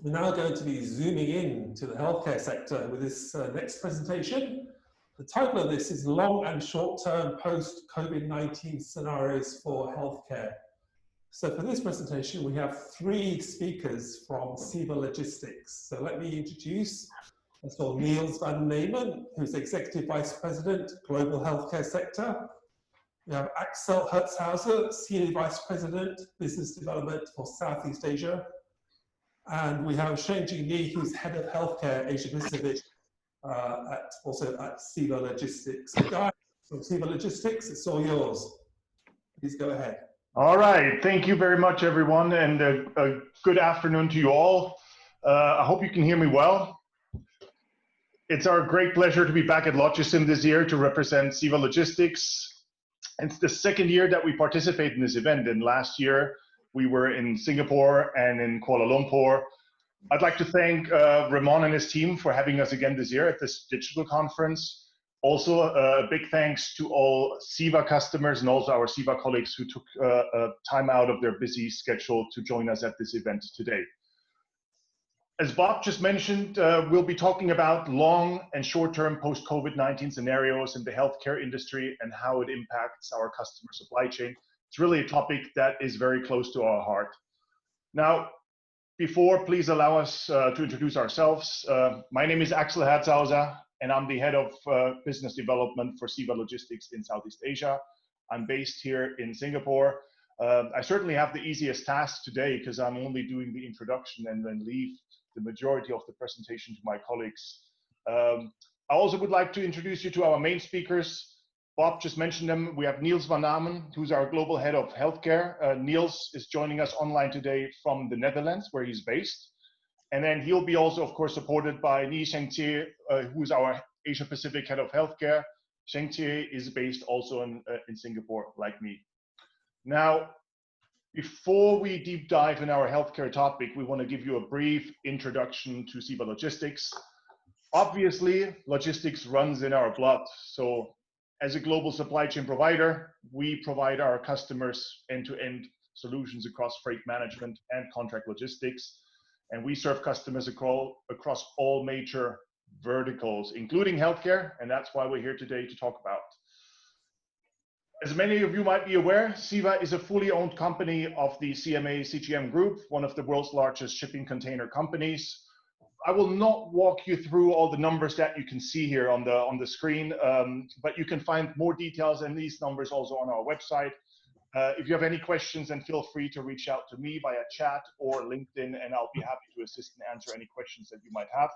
We're now going to be zooming in to the healthcare sector with this next presentation. The title of this is Long and Short-Term Post-COVID-19 Scenarios for Healthcare. So for this presentation, we have three speakers from CEVA Logistics. So let me introduce, first of all, Niels van Namen, who's Executive Vice President, Global Healthcare Sector. We have Axel Herzhauser, Senior Vice President, Business Development for Southeast Asia. And we have Sheng, who's Head of Healthcare Asia Pacific, also at CEVA Logistics. So guys, from CEVA Logistics, it's all yours. Please go ahead. All right, thank you very much, everyone, and a good afternoon to you all. I hope you can hear me well. It's our great pleasure to be back at LogiSYM this year to represent CEVA Logistics. It's the second year that we participate in this event, and last year we were in Singapore and in Kuala Lumpur. I'd like to thank Ramon and his team for having us again this year at this digital conference. Also, a big thanks to all CEVA customers and also our CEVA colleagues who took time out of their busy schedule to join us at this event today. As Bob just mentioned, we'll be talking about long and short-term post-COVID-19 scenarios in the healthcare industry and how it impacts our customer supply chain. It's really a topic that is very close to our heart. Now, please allow us to introduce ourselves. My name is Axel Herzhauser, and I'm the Head of Business Development for CEVA Logistics in Southeast Asia. I'm based here in Singapore. I certainly have the easiest task today because I'm only doing the introduction and then leave the majority of the presentation to my colleagues. I also would like to introduce you to our main speakers. Bob just mentioned them. We have Niels van Namen, who's our Global Head of Healthcare. Niels is joining us online today from the Netherlands, where he's based. And then he'll be also, of course, supported by Sheng, who's our Asia Pacific Head of Healthcare. Sheng is based also in Singapore, like me. Now, before we deep dive in our healthcare topic, we want to give you a brief introduction to CEVA Logistics. Obviously, logistics runs in our blood. So as a global supply chain provider, we provide our customers end-to-end solutions across freight management and contract logistics. And we serve customers across all major verticals, including healthcare. And that's why we're here today to talk about. As many of you might be aware, CEVA is a fully owned company of the CMA-CGM Group, one of the world's largest shipping container companies. I will not walk you through all the numbers that you can see here on the screen, but you can find more details and these numbers also on our website. If you have any questions, then feel free to reach out to me via chat or LinkedIn, and I'll be happy to assist and answer any questions that you might have.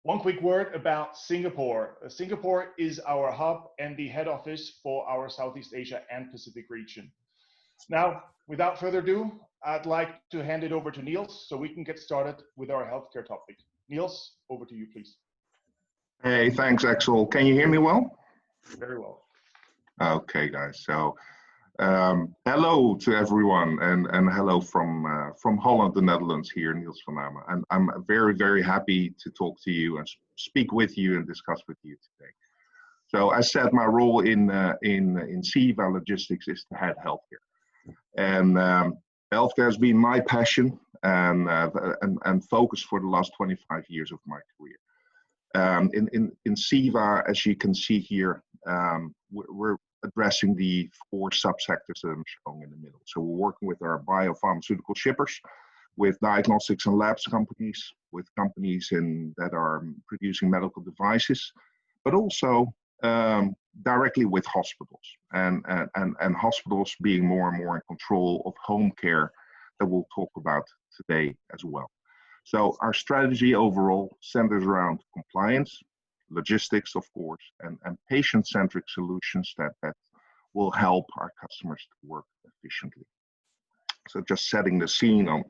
One quick word about Singapore. Singapore is our hub and the head office for our Southeast Asia and Pacific region. Now, without further ado, I'd like to hand it over to Niels so we can get started with our healthcare topic. Niels, over to you, please. Hey, thanks, Axel. Can you hear me well? Very well. Okay, guys. So, hello to everyone, and hello from Holland, the Netherlands. Here, Niels van Namen, and I'm very, very happy to talk to you and speak with you and discuss with you today. So, as said, my role in CEVA Logistics is to head healthcare, and healthcare has been my passion and focus for the last 25 years of my career. In CEVA, as you can see here, we're addressing the four subsectors that I'm showing in the middle. So we're working with our biopharmaceutical shippers, with diagnostics and labs companies, with companies that are producing medical devices, but also directly with hospitals and hospitals being more and more in control of home care that we'll talk about today as well. So our strategy overall centers around compliance, logistics, of course, and patient-centric solutions that will help our customers to work efficiently. So just setting the scene on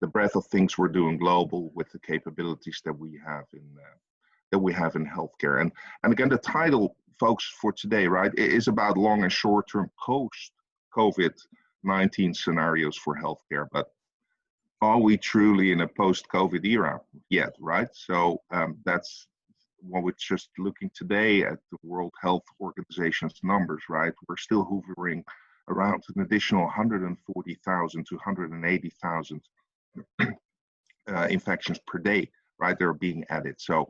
the breadth of things we're doing global with the capabilities that we have in healthcare. And again, the title, folks, for today, right, is about long and short-term post-COVID-19 scenarios for healthcare. But are we truly in a post-COVID era yet, right? So that's when we're just looking today at the World Health Organization's numbers, right? We're still hovering around an additional 140,000 to 180,000 infections per day, right? They're being added. So,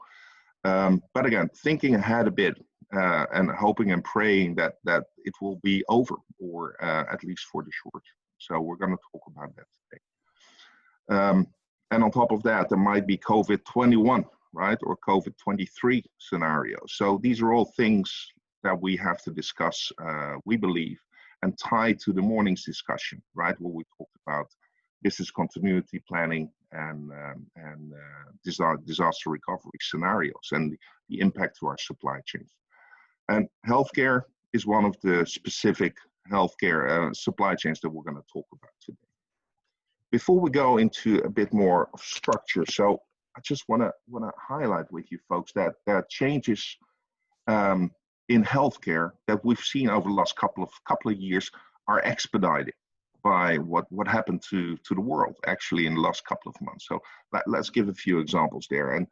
but again, thinking ahead a bit and hoping and praying that it will be over, or at least for the short. So we're going to talk about that today. And on top of that, there might be COVID-21, right, or COVID-23 scenarios. So these are all things that we have to discuss, we believe, and tied to the morning's discussion, right, where we talked about business continuity planning and disaster recovery scenarios and the impact to our supply chains. And healthcare is one of the specific healthcare supply chains that we're going to talk about today. Before we go into a bit more of structure, so I just want to highlight with you folks that there are changes in healthcare that we've seen over the last couple of years are expedited by what happened to the world actually in the last couple of months. So let's give a few examples there. And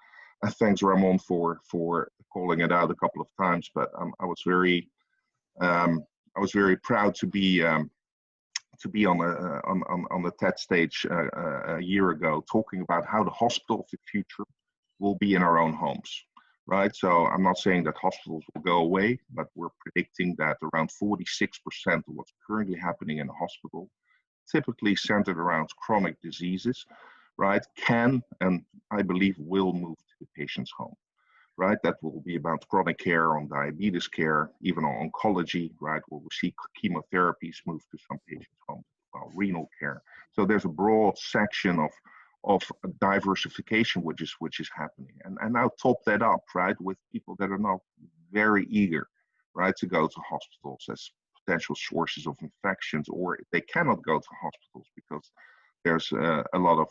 thanks Ramon for calling it out a couple of times. But I was very proud to be on the TED stage a year ago, talking about how the hospital of the future will be in our own homes. Right, so I'm not saying that hospitals will go away, but we're predicting that around 46% of what's currently happening in the hospital, typically centered around chronic diseases, right, can and I believe will move to the patient's home, right? That will be about chronic care, on diabetes care, even on oncology, right, where we see chemotherapies move to some patients' homes, well, renal care. So there's a broad section of diversification which is happening, and now top that up, right, with people that are not very eager, right, to go to hospitals as potential sources of infections, or they cannot go to hospitals because there's a lot of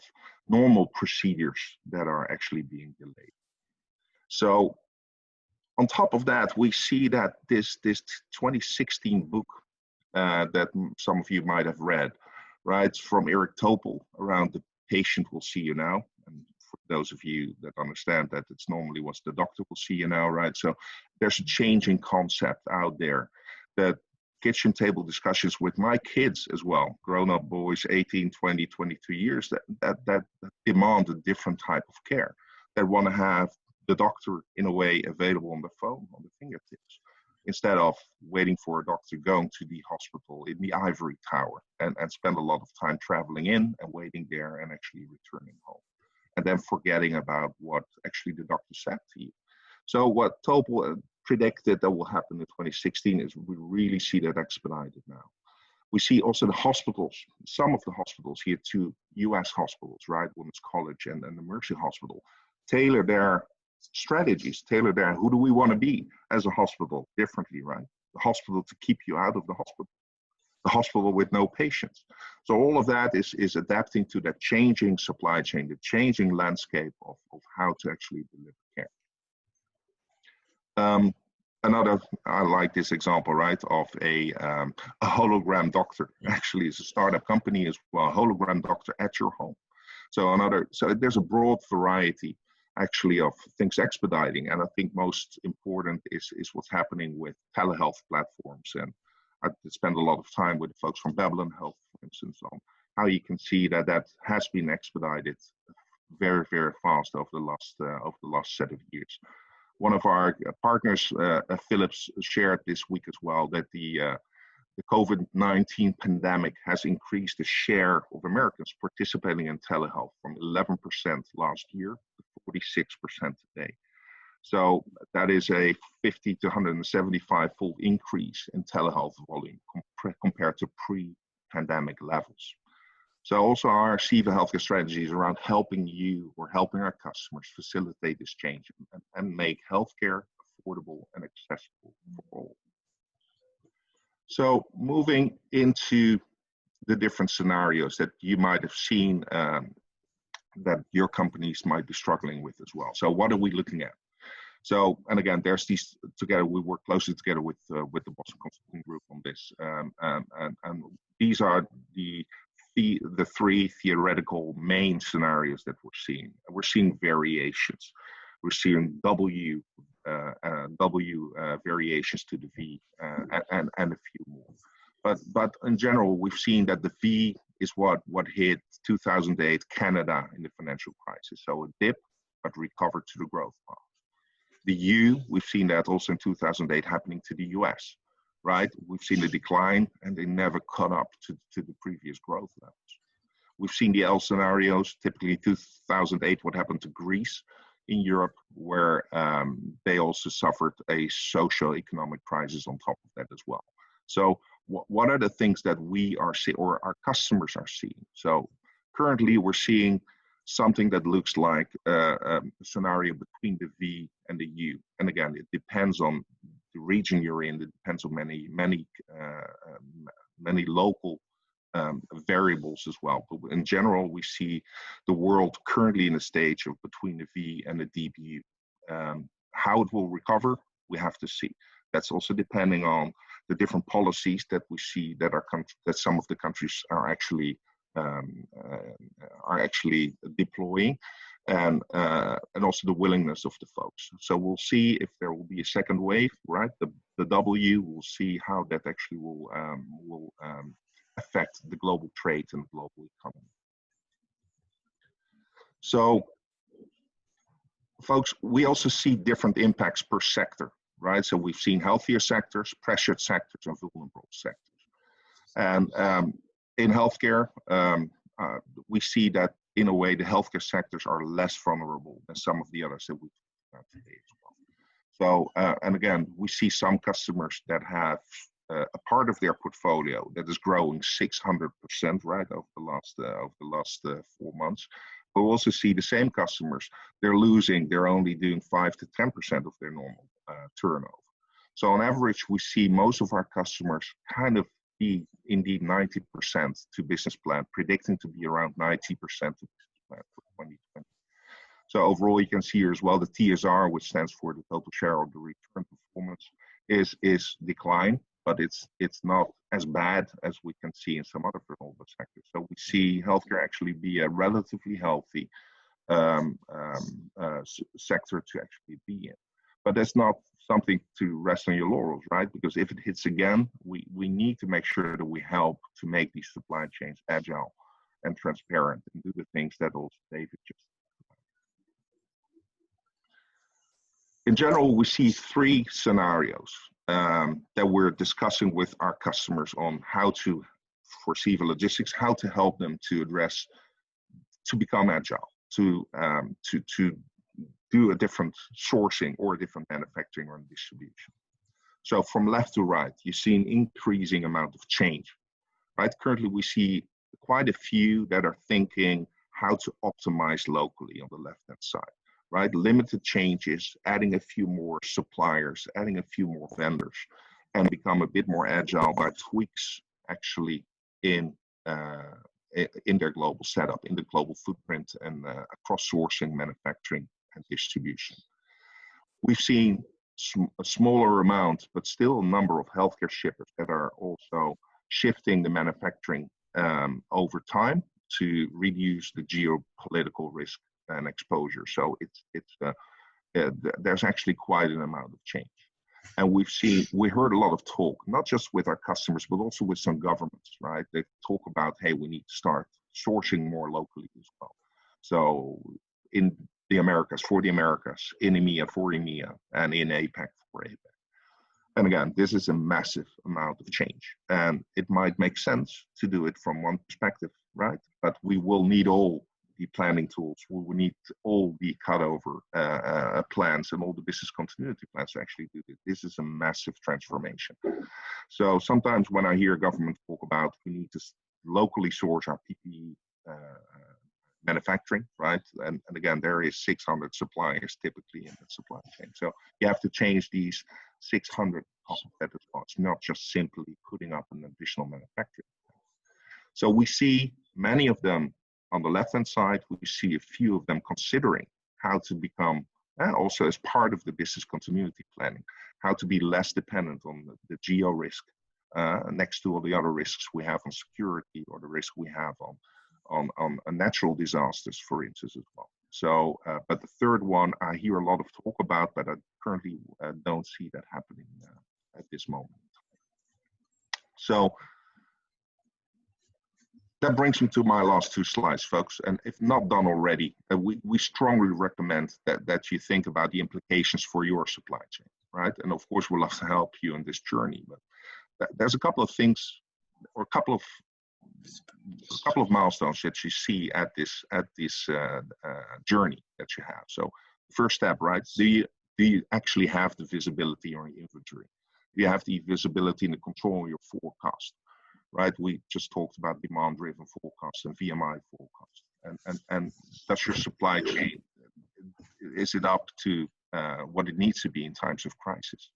normal procedures that are actually being delayed. So on top of that, we see that this 2016 book that some of you might have read, right, from Eric Topol around the patient will see you now. And for those of you that understand that, it's normally what's the doctor will see you now, right? So there's a changing concept out there, that kitchen table discussions with my kids as well, grown-up boys, 18, 20, 22 years, that demand a different type of care. They want to have the doctor in a way available on the phone, on the fingertips, instead of waiting for a doctor going to the hospital in the ivory tower and spend a lot of time traveling in and waiting there and actually returning home, and then forgetting about what actually the doctor said to you. So what Topol predicted that will happen in 2016 is we really see that expedited now. We see also the hospitals, some of the hospitals here, two US hospitals, right, Women's College and the Mercy Hospital, tailor their strategies, tailor their who do we want to be as a hospital differently, right? The hospital to keep you out of the hospital with no patients. So all of that is adapting to that changing supply chain, the changing landscape of how to actually deliver care. Another, I like this example, right, of a hologram doctor. Actually, it's a startup company as well, a hologram doctor at your home. So there's a broad variety actually of things expediting, and I think most important is what's happening with telehealth platforms. And I spend a lot of time with the folks from Babylon Health, for instance, on how you can see that has been expedited very, very fast over the last set of years. One of our partners, Philips, shared this week as well that the COVID-19 pandemic has increased the share of Americans participating in telehealth from 11% last year to 46% today. So that is a 50 to 175-fold increase in telehealth volume compared to pre-pandemic levels. So also our CEVA healthcare strategy is around helping you or helping our customers facilitate this change and make healthcare affordable and accessible for all. So moving into the different scenarios that you might have seen that your companies might be struggling with as well. So what are we looking at? So, and again, there's these together, we work closely together with the Boston Consulting Group on this. And these are the three theoretical main scenarios that we're seeing. We're seeing variations. We're seeing W variations to the V and a few more. But in general, we've seen that the V is what hit 2008 Canada in the financial crisis. So a dip, but recovered to the growth path. The U, we've seen that also in 2008 happening to the US, right? We've seen a decline and they never caught up to the previous growth levels. We've seen the L scenarios, typically 2008, what happened to Greece in Europe, where they also suffered a socio-economic crisis on top of that as well. So what are the things that we are seeing, or our customers are seeing? So currently we're seeing something that looks like a scenario between the V and the U. And again, it depends on the region you're in. It depends on many local variables as well. But in general, we see the world currently in a stage of between the V and the deep U. How it will recover, we have to see. That's also depending on the different policies that we see that some of the countries are actually deploying, and also the willingness of the folks. So we'll see if there will be a second wave, right? The W, we'll see how that actually will affect the global trade and the global economy. So, folks, we also see different impacts per sector, right? So we've seen healthier sectors, pressured sectors, and vulnerable sectors. And in healthcare, we see that in a way the healthcare sectors are less vulnerable than some of the others that we talked about today as well. So, and again, we see some customers that have a part of their portfolio that is growing 600%, right, over the last 4 months. But we also see the same customers, they're only doing 5 to 10% of their normal turnover. So on average, we see most of our customers kind of be indeed 90% to business plan, predicting to be around 90% to business plan for 2020. So overall, you can see here as well, the TSR, which stands for the total shareholder return performance, is decline, but it's not as bad as we can see in some other vulnerable sectors. So we see healthcare actually be a relatively healthy sector to actually be in. But that's not something to rest on your laurels, right? Because if it hits again, we need to make sure that we help to make these supply chains agile and transparent and do the things that also David just talked about. In general, we see 3 scenarios that we're discussing with our customers on how to, for CEVA Logistics, how to help them to become agile, to do a different sourcing or a different manufacturing or distribution. So from left to right, you see an increasing amount of change, right? Currently, we see quite a few that are thinking how to optimize locally on the left-hand side, right? Limited changes, adding a few more suppliers, adding a few more vendors, and become a bit more agile by tweaks actually in their global setup, in the global footprint, and across sourcing, manufacturing, and distribution. We've seen a smaller amount, but still a number of healthcare shippers that are also shifting the manufacturing over time to reduce the geopolitical risk and exposure. So there's actually quite an amount of change. And we heard a lot of talk, not just with our customers, but also with some governments, right? They talk about, hey, we need to start sourcing more locally as well. So in the Americas, for the Americas, in EMEA for EMEA, and in APAC for APAC. And again, this is a massive amount of change. And it might make sense to do it from one perspective, right? But we will need all the planning tools. We will need all the cutover plans and all the business continuity plans to actually do this. This is a massive transformation. So sometimes when I hear government talk about we need to locally source our PPE manufacturing, right? And again, there is 600 suppliers typically in the supply chain. So you have to change these 600 competitive parts, not just simply putting up an additional manufacturing. So we see many of them on the left-hand side. We see a few of them considering how to become, and also as part of the business continuity planning, how to be less dependent on the geo risk next to all the other risks we have on security or the risk we have on natural disasters, for instance, as well. So, but the third one I hear a lot of talk about, but I currently don't see that happening at this moment. So that brings me to my last two slides, folks. And if not done already, we strongly recommend that you think about the implications for your supply chain, right? And of course, we'll love to help you in this journey. But there's a couple of things, or a couple of milestones that you see at this journey that you have. So first step, right? Do you actually have the visibility on your inventory? Do you have the visibility and the control of your forecast? Right, we just talked about demand-driven forecast and VMI forecast, and does your supply chain, is it up to what it needs to be in times of crisis?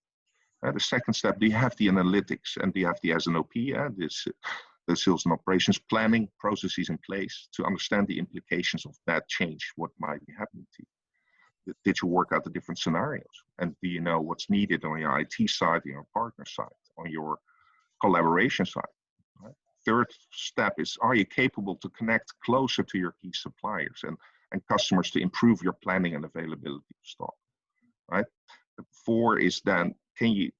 The second step, do you have the analytics and do you have the S&OP, the sales and operations planning processes in place to understand the implications of that change, what might be happening to you? Did you work out the different scenarios? And do you know what's needed on your IT side, on your partner side, on your collaboration side? Third step is, are you capable to connect closer to your key suppliers and customers to improve your planning and availability of stock, right? 4 is then, can you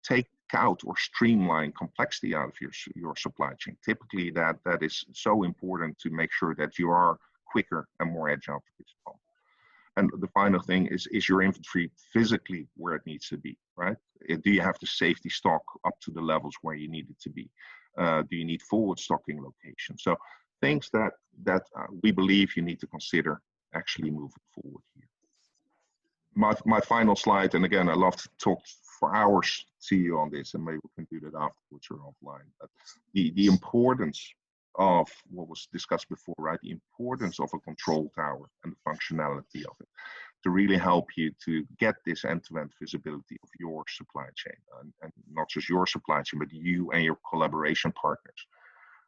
take out or streamline complexity out of your supply chain? Typically that is so important to make sure that you are quicker and more agile to respond. And the final thing is your inventory physically where it needs to be, right? Do you have the safety stock up to the levels where you need it to be? Do you need forward stocking locations? So things that we believe you need to consider actually moving forward here. My final slide, and again, I love to talk for hours to you on this, and maybe we can do that afterwards or offline. But the importance of what was discussed before, right? The importance of a control tower and the functionality of it to really help you to get this end-to-end visibility of your supply chain, and not just your supply chain, but you and your collaboration partners,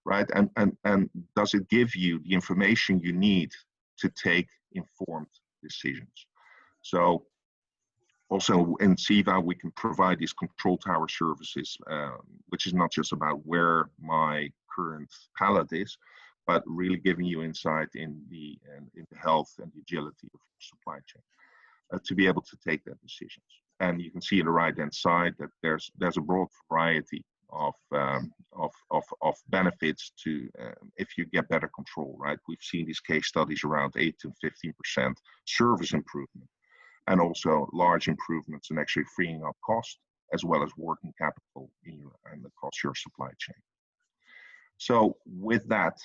right? And does it give you the information you need to take informed decisions? So also in CEVA, we can provide these control tower services, which is not just about where my current pallet is, but really giving you insight in the health and the agility of your supply chain to be able to take that decisions. And you can see on the right-hand side that there's a broad variety of benefits to if you get better control, right? We've seen these case studies around 8 to 15% service improvement, and also large improvements in actually freeing up cost as well as working capital and across your supply chain. So with that,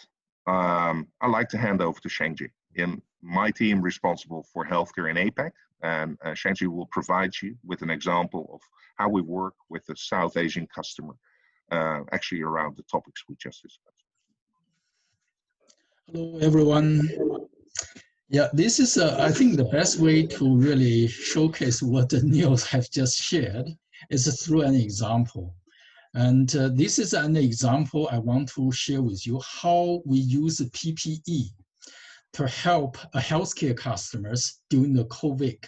I'd like to hand over to Sheng in my team responsible for healthcare in APAC, and Sheng will provide you with an example of how we work with a South Asian customer, actually around the topics we just discussed. Hello, everyone. Yeah, this is, I think, the best way to really showcase what Niels have just shared is through an example. And this is an example I want to share with you how we use PPE to help healthcare customers during the COVID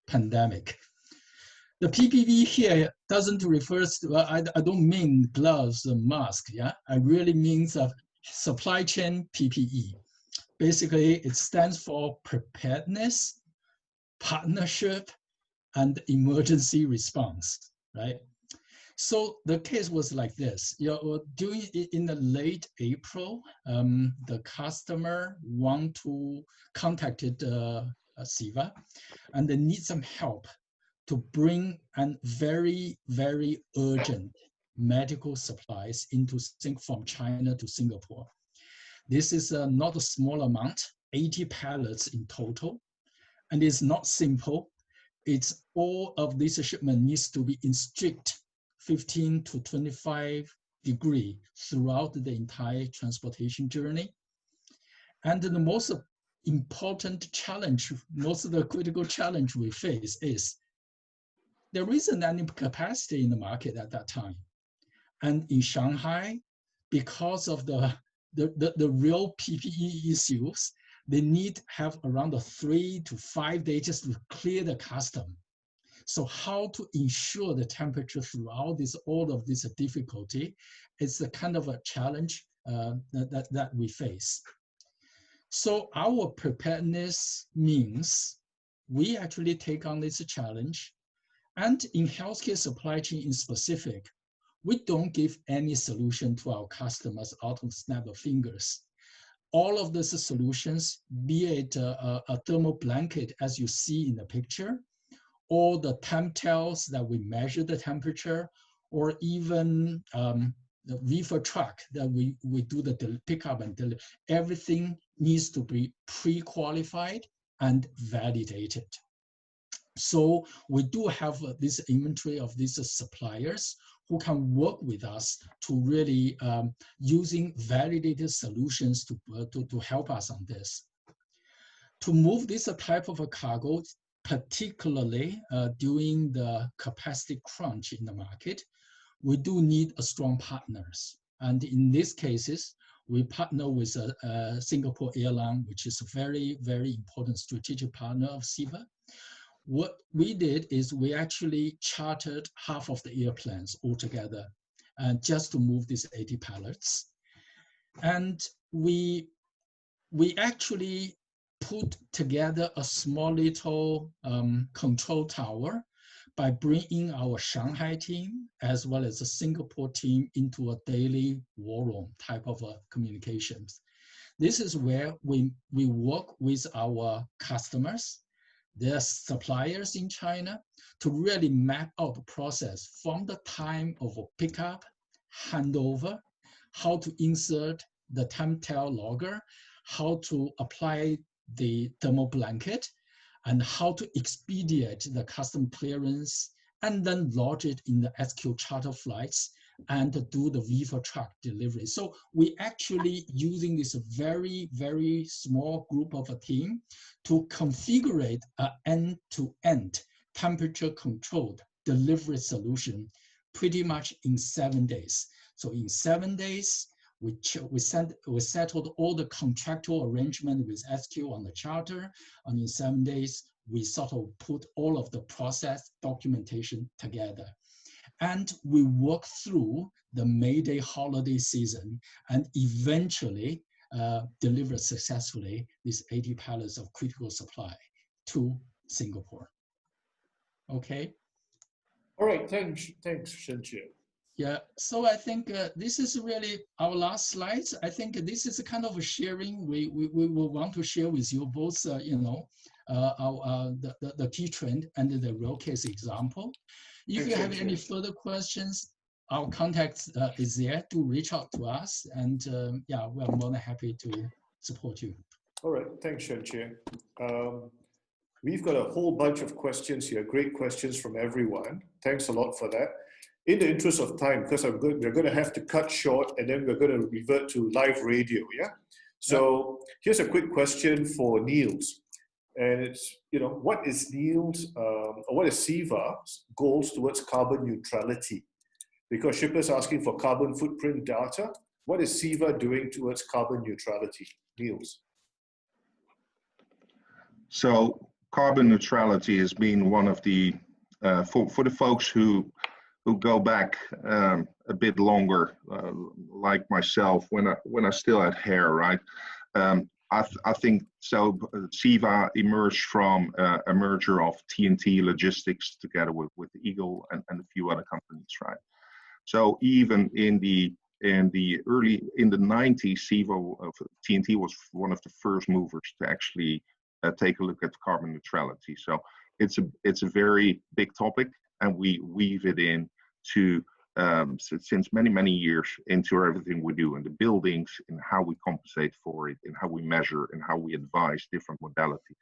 pandemic. The PPE here doesn't refer to, I don't mean gloves and masks, yeah? I really mean supply chain PPE. Basically, it stands for preparedness, partnership, and emergency response, right? So the case was like this. In the late April, the customer contacted CEVA, and they need some help to bring an very, very urgent medical supplies from China to Singapore. This is not a small amount, 80 pallets in total, and it's not simple. It's all of this shipment needs to be in strict 15 to 25 degree throughout the entire transportation journey. And the most important challenge, most of the critical challenge we face is there isn't any capacity in the market at that time. And in Shanghai, because of the real PPE issues, they need have around 3 to 5 days just to clear the custom. So how to ensure the temperature throughout all of this difficulty is the kind of a challenge that we face. So our preparedness means we actually take on this challenge, and in healthcare supply chain in specific, we don't give any solution to our customers out of snap of fingers. all of these solutions, be it a thermal blanket, as you see in the picture, or the temp tails that we measure the temperature, or even the reefer truck that we do the pickup and delivery, everything needs to be pre-qualified and validated. So we do have this inventory of these suppliers who can work with us to really using validated solutions to help us on this. To move this type of a cargo, particularly during the capacity crunch in the market, we do need a strong partners. And in these cases, we partner with a Singapore airline, which is a very, very important strategic partner of CEVA. What we did is we actually chartered half of the airplanes altogether, and just to move these 80 pallets. And we actually put together a small little control tower by bringing our Shanghai team as well as the Singapore team into a daily war room type of communications. This is where we work with our customers, their suppliers in China, to really map out the process from the time of a pickup, handover, how to insert the temp tail logger, how to apply the thermal blanket, and how to expedite the custom clearance, and then lodge it in the SQ charter flights and do the reefer truck delivery. So we actually using this very, very small group of a team to configure an end-to-end temperature controlled delivery solution pretty much in 7 days. So in 7 days, we settled all the contractual arrangement with SQ on the charter, and in 7 days, we sort of put all of the process documentation together. And we work through the May Day holiday season and eventually deliver successfully these 80 pallets of critical supply to Singapore. Okay. All right, thanks, Sheng. Yeah, so I think this is really our last slides. I think this is a kind of a sharing we will want to share with you both, the key trend and the real case example. If you have any further questions, our contact is there to reach out to us, and yeah, we're more than happy to support you. All right, thanks, Sheng. We've got a whole bunch of questions here, great questions from everyone. Thanks a lot for that. In the interest of time, because we're going to have to cut short, and then we're going to revert to live radio, yeah? So here's a quick question for Niels. And it's, what is Niels, or what is CEVA's goals towards carbon neutrality? Because shippers are asking for carbon footprint data. What is CEVA doing towards carbon neutrality? Niels. So carbon neutrality has been one of the, for the folks who go back a bit longer, like myself, when I still had hair, right? I think so. CEVA emerged from a merger of TNT Logistics together with Eagle and a few other companies, right? So even in the 90s, CEVA TNT was one of the first movers to actually take a look at carbon neutrality. So it's a very big topic, and we weave it in to since many years into everything we do in the buildings, in how we compensate for it, in how we measure, and how we advise different modalities.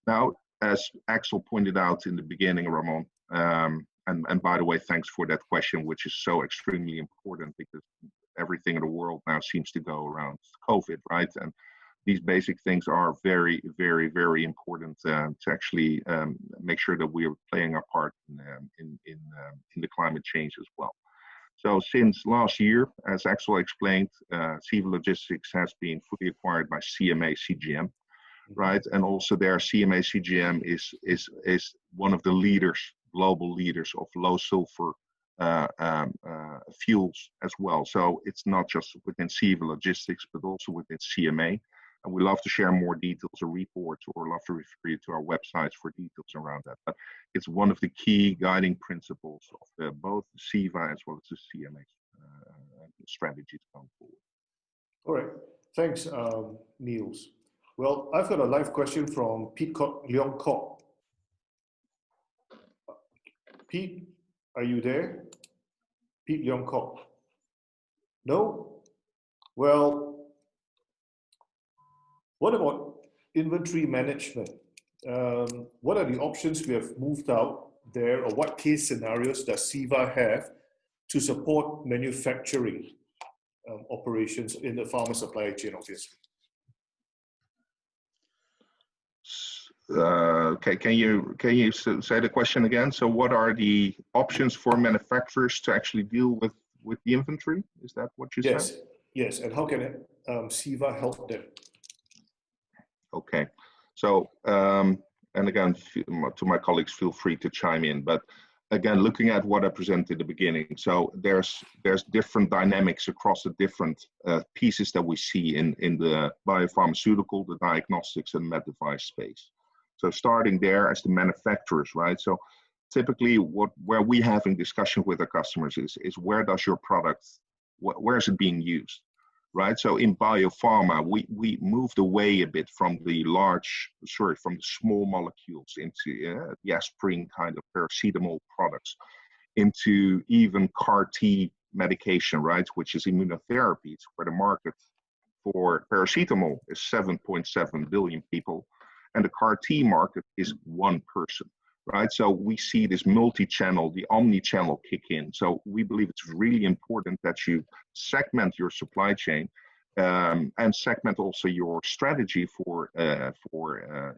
Now, as Axel pointed out in the beginning, Ramon, and by the way, thanks for that question, which is so extremely important because everything in the world now seems to go around COVID, right? And these basic things are very, very, very important to actually make sure that we are playing our part in the climate change as well. So since last year, as Axel explained, CEVA Logistics has been fully acquired by CMA CGM, right? And also there, CMA CGM is one of the leaders, global leaders of low sulfur fuels as well. So it's not just within CEVA Logistics, but also within CMA. And we love to share more details or reports, or love to refer you to our websites for details around that. But it's one of the key guiding principles of both the CEVA as well as the CMA strategies going forward. All right. Thanks, Niels. Well, I've got a live question from Pete Leong Kok. Pete, are you there? Pete Leong Kok. No? Well, what about inventory management? What are the options we have moved out there, or what case scenarios does CEVA have to support manufacturing operations in the pharma supply chain, obviously? Okay, can you say the question again? So what are the options for manufacturers to actually deal with the inventory? Is that what you said? Yes, and how can CEVA help them? Okay, so and again, to my colleagues, feel free to chime in. But again, looking at what I presented at the beginning, so there's different dynamics across the different pieces that we see in the biopharmaceutical, the diagnostics, and med device space. So starting there as the manufacturers, right? So typically where we having discussion with our customers is where does your product, where is it being used, right? So in biopharma, we moved away a bit from the from the small molecules into the aspirin kind of paracetamol products into even CAR-T medication, right? Which is immunotherapies, where the market for paracetamol is 7.7 billion people. And the CAR-T market is one person, right? So we see this multi-channel, the omni-channel kick in. So we believe it's really important that you segment your supply chain and segment also your strategy for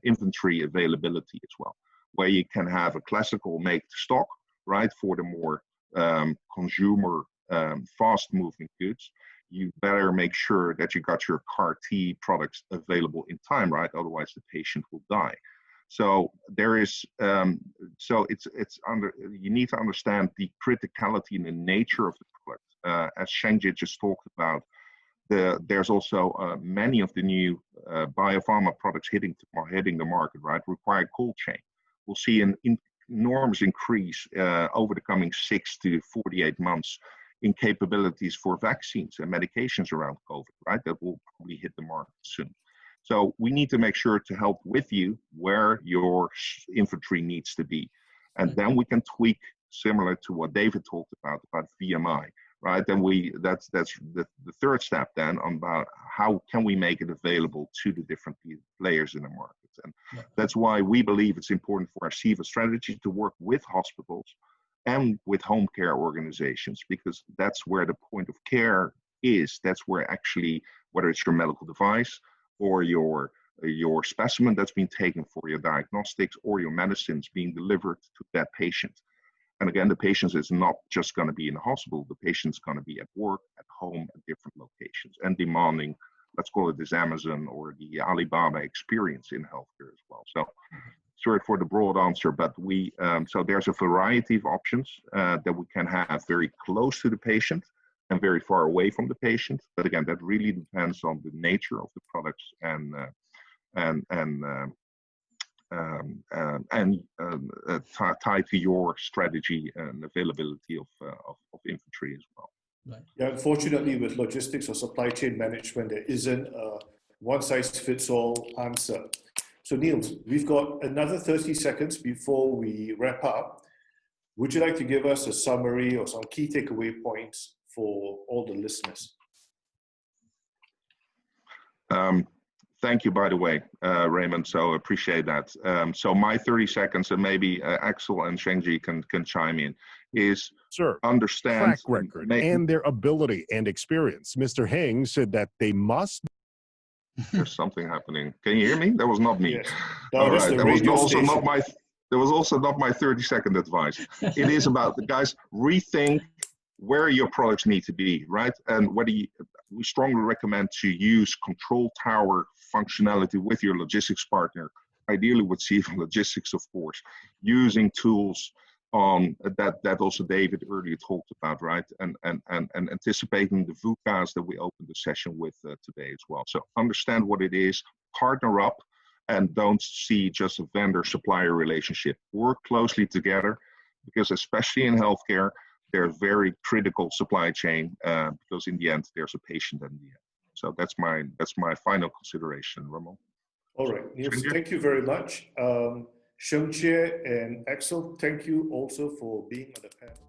inventory availability as well, where you can have a classical make to stock, right? For the more consumer fast-moving goods. You better make sure that you got your CAR-T products available in time, right? Otherwise, the patient will die. So there is, you need to understand the criticality and the nature of the product. As Sheng just talked about, there's also many of the new biopharma products hitting the market, right? Require cold chain. We'll see an enormous increase over the coming 6 to 48 months in capabilities for vaccines and medications around COVID, right? That will probably hit the market soon. So we need to make sure to help with you where your inventory needs to be. And then we can tweak, similar to what David talked about VMI, right? Then that's the third step then about how can we make it available to the different players in the market. And that's why we believe it's important for our CEVA strategy to work with hospitals and with home care organizations, because that's where the point of care is. That's where actually, whether it's your medical device or your specimen that's been taken for your diagnostics or your medicines being delivered to that patient. And again, the patient is not just going to be in the hospital. The patient's going to be at work, at home, at different locations, and demanding, let's call it this Amazon or the Alibaba experience in healthcare as well. So sorry for the broad answer, but so there's a variety of options that we can have very close to the patient and very far away from the patient. But again, that really depends on the nature of the products and tied to your strategy and availability of inventory as well. Right. Yeah, unfortunately, with logistics or supply chain management, there isn't a one-size-fits-all answer. So Niels, we've got another 30 seconds before we wrap up. Would you like to give us a summary or some key takeaway points for all the listeners? Thank you, by the way, Raymond. So appreciate that. So my 30 seconds, and maybe Axel and Sheng can chime in, is understand track record and their ability and experience. Mr. Heng said that they must. There's something happening. Can you hear me? That was not me. Yes. No, all that's right. the That was radio also station. not my. There was also not my 30-second advice. It is about the guys rethink where your products need to be, right? And whether we strongly recommend to use control tower functionality with your logistics partner, ideally with CEVA Logistics, of course, using tools that also David earlier talked about, right? And anticipating the VUCAs that we opened the session with today as well. So understand what it is, partner up, and don't see just a vendor-supplier relationship. Work closely together, because especially in healthcare, they're very critical supply chain, because in the end, there's a patient in the end. So that's my final consideration, Ramon. All right, Niels, Sheng? thank you very much. Sheng and Axel, thank you also for being on the panel.